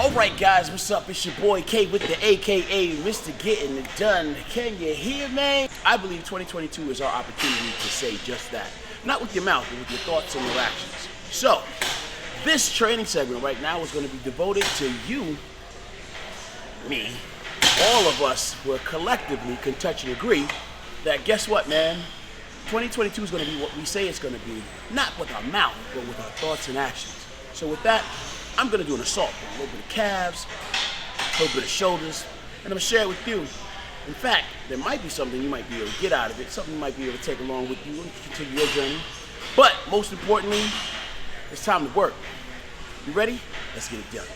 Alright guys, what's up? It's your boy K with the AKA Mr. Getting It Done. Can you hear me? I believe 2022 is our opportunity to say just that. Not with your mouth, but with your thoughts and your actions. So, this training segment right now is going to be devoted to you, me, all of us who collectively can touch and agree that guess what, man? 2022 is going to be what we say it's going to be. Not with our mouth, but with our thoughts and actions. So with that, I'm going to do an assault, a little bit of calves, a little bit of shoulders, and I'm going to share it with you. In fact, there might be something you might be able to get out of it, something you might be able to take along with you and continue your journey. But most importantly, it's time to work. You ready? Let's get it done.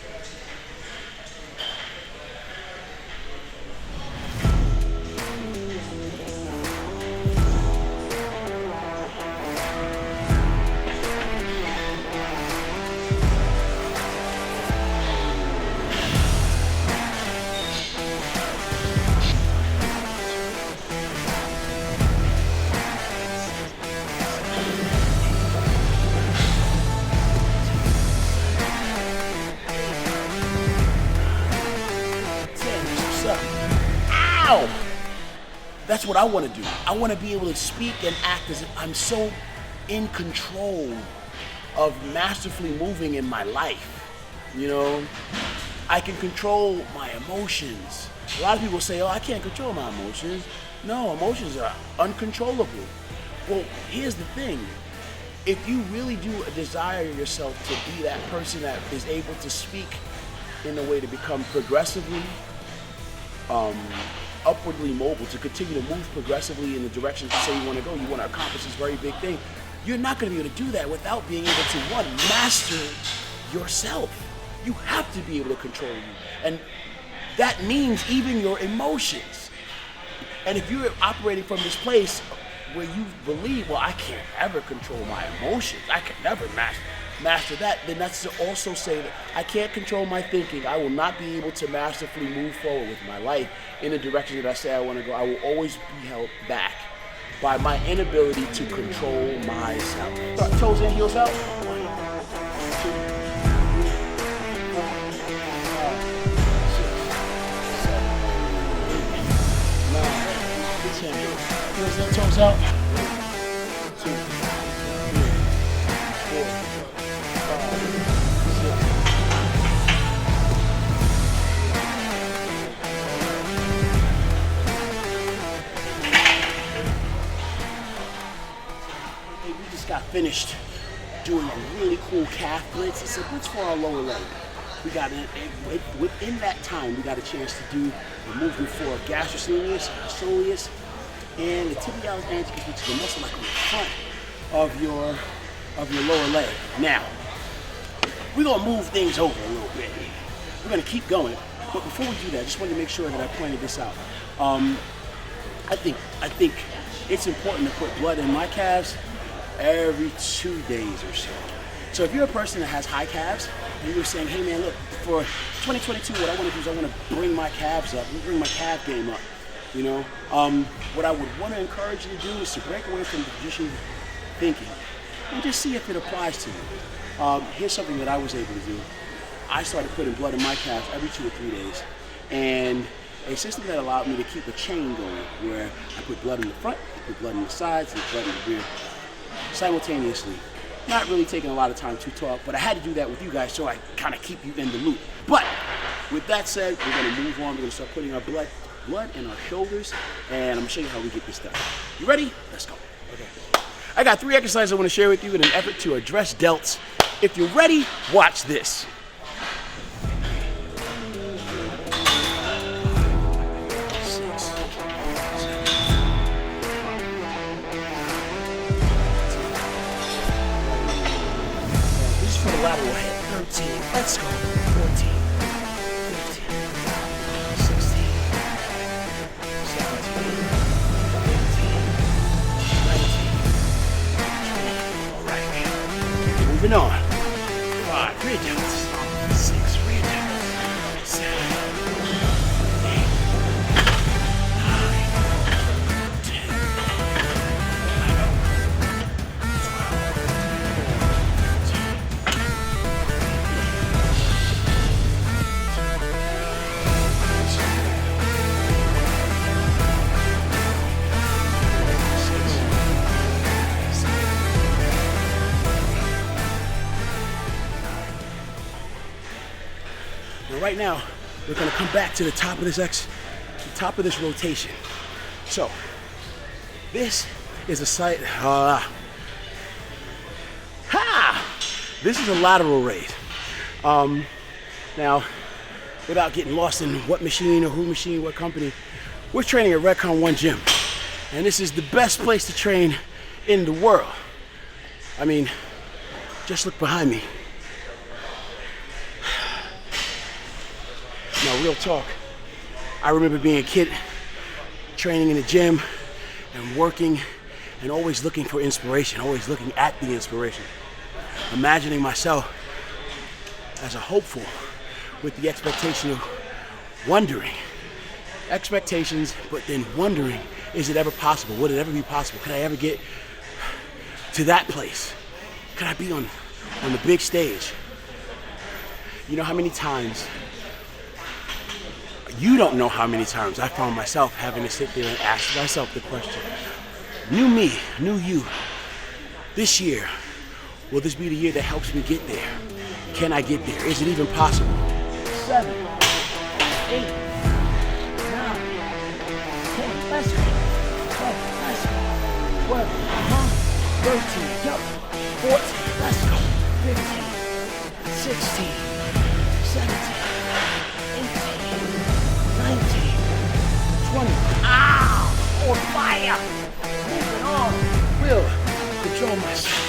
Ow! That's what I want to do. I want to be able to speak and act as if I'm so in control of masterfully moving in my life. You know, I can control my emotions. A lot of people say, oh, I can't control my emotions. No, emotions are uncontrollable. Well, here's the thing. If you really do desire yourself to be that person that is able to speak in a way to become progressively upwardly mobile, to continue to move progressively in the direction you say you want to go, you want to accomplish this very big thing, you're not going to be able to do that without being able to, one, master yourself. You have to be able to control you. And that means even your emotions. And if you're operating from this place where you believe, well, I can't ever control my emotions, I can never master that, then that's to also say that I can't control my thinking. I will not be able to masterfully move forward with my life in the direction that I say I want to go. I will always be held back by my inability to control myself. Start toes in, heels out. 1, 2, 3, 4, 5, 6, 7, 8, 9, 10. Heels in, toes out. 1, 2, 3, 4. Got finished doing a really cool calf blitz. It's a blitz for our lower leg. We got within that time, we got a chance to do a movement for gastrocnemius, soleus, and the tibialis anterior, which is the muscle like on the front of your lower leg. Now, we're gonna move things over a little bit. We're gonna keep going, but before we do that, I just wanted to make sure that I pointed this out. I think it's important to put blood in my calves every 2 days or so. So if you're a person that has high calves and you're saying, hey man, look, for 2022, what I want to do is I want to bring my calves up, bring my calf game up, you know? What I would want to encourage you to do is to break away from the traditional thinking and just see if it applies to you. Here's something that I was able to do. I started putting blood in my calves every 2 or 3 days, and a system that allowed me to keep a chain going where I put blood in the front, I put blood in the sides, and blood in the rear, simultaneously. Not really taking a lot of time to talk, but I had to do that with you guys so I kind of keep you in the loop. But with that said, we're going to move on. We're going to start putting our blood in our shoulders, and I'm going to show you how we get this done. You ready? Let's go. Okay. I got 3 exercises I want to share with you in an effort to address delts. If you're ready, watch this. Lateral head, 13, let's go, 14, 15, 16, 17, 18, 19, 20, all right, moving on, 5, 3 counts. Now right now, we're gonna come back to the top of this rotation. So, this is a site, this is a lateral raise. Now, without getting lost in what machine or who machine, what company, we're training at Redcon1 Gym. And this is the best place to train in the world. I mean, just look behind me. Now, real talk, I remember being a kid, training in the gym and working and always looking for inspiration, always looking at the inspiration. Imagining myself as a hopeful with the expectation of wondering. Expectations, but then wondering, is it ever possible? Would it ever be possible? Could I ever get to that place? Could I be on the big stage? You know how many times, you don't know how many times I found myself having to sit there and ask myself the question, new me, new you, this year, will this be the year that helps me get there? Can I get there? Is it even possible? 7, 8, 9, 10, let's go. 12, 13, go. 14, let's go. 15, 16, 17, 18, 19, 20. Ow! On fire! Moving on. Will control myself. '"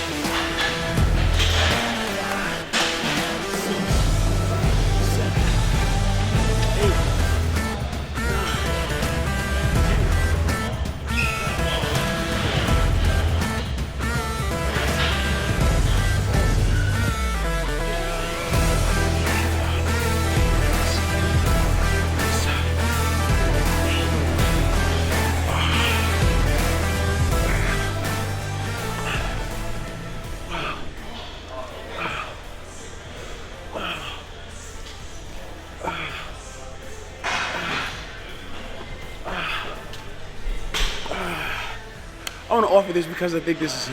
I want to offer this because I think this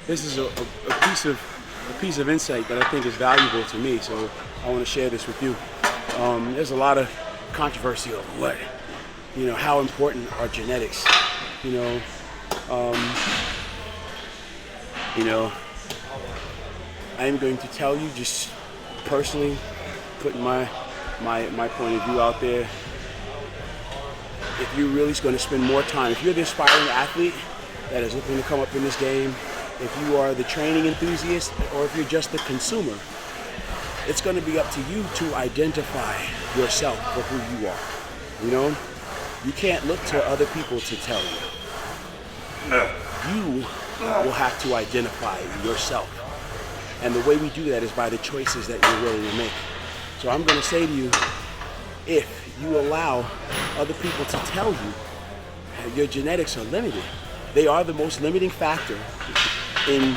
is a piece of insight that I think is valuable to me. So I want to share this with you. There's a lot of controversy over how important are genetics. I am going to tell you, just personally, putting my point of view out there. If you're really going to spend more time, if you're the aspiring athlete that is looking to come up in this game, if you are the training enthusiast, or if you're just the consumer, it's going to be up to you to identify yourself for who you are. You can't look to other people to tell you. You will have to identify yourself. And the way we do that is by the choices that you're willing to make. So I'm going to say to you, if you allow other people to tell you your genetics are limited, they are the most limiting factor in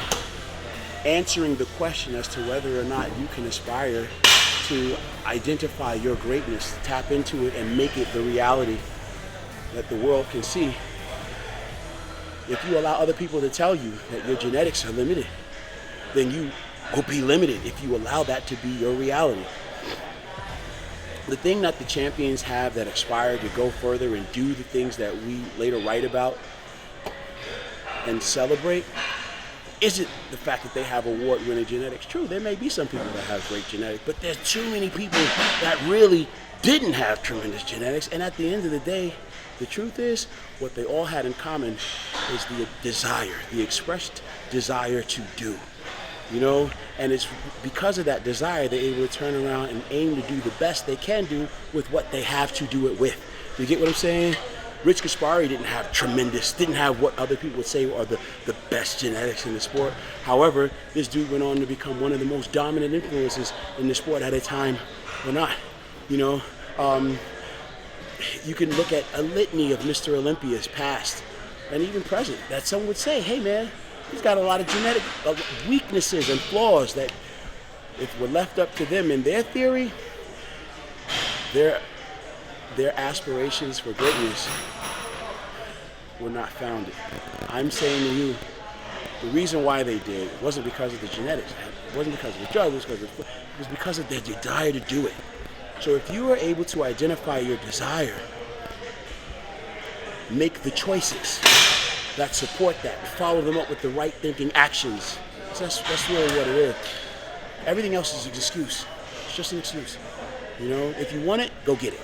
answering the question as to whether or not you can aspire to identify your greatness, tap into it, and make it the reality that the world can see. If you allow other people to tell you that your genetics are limited, then you will be limited if you allow that to be your reality. The thing that the champions have that aspire to go further and do the things that we later write about and celebrate isn't the fact that they have award-winning genetics. True, there may be some people that have great genetics, but there's too many people that really didn't have tremendous genetics. And at the end of the day, the truth is, what they all had in common is the desire, the expressed desire to do. And it's because of that desire they're able to turn around and aim to do the best they can do with what they have to do it with. You get what I'm saying? Rich Gaspari didn't have what other people would say are the best genetics in the sport. However, this dude went on to become one of the most dominant influences in the sport at a time or not. You can look at a litany of Mr. Olympias past and even present that some would say, hey man, he's got a lot of genetic weaknesses and flaws that if were left up to them in their theory, their aspirations for greatness were not founded. I'm saying to you, the reason why they did wasn't because of the genetics. It wasn't because of the drug. It was because of their desire to do it. So if you are able to identify your desire, make the choices that support that, follow them up with the right thinking actions. So that's really what it is. Everything else is an excuse. It's just an excuse. You know, if you want it, go get it.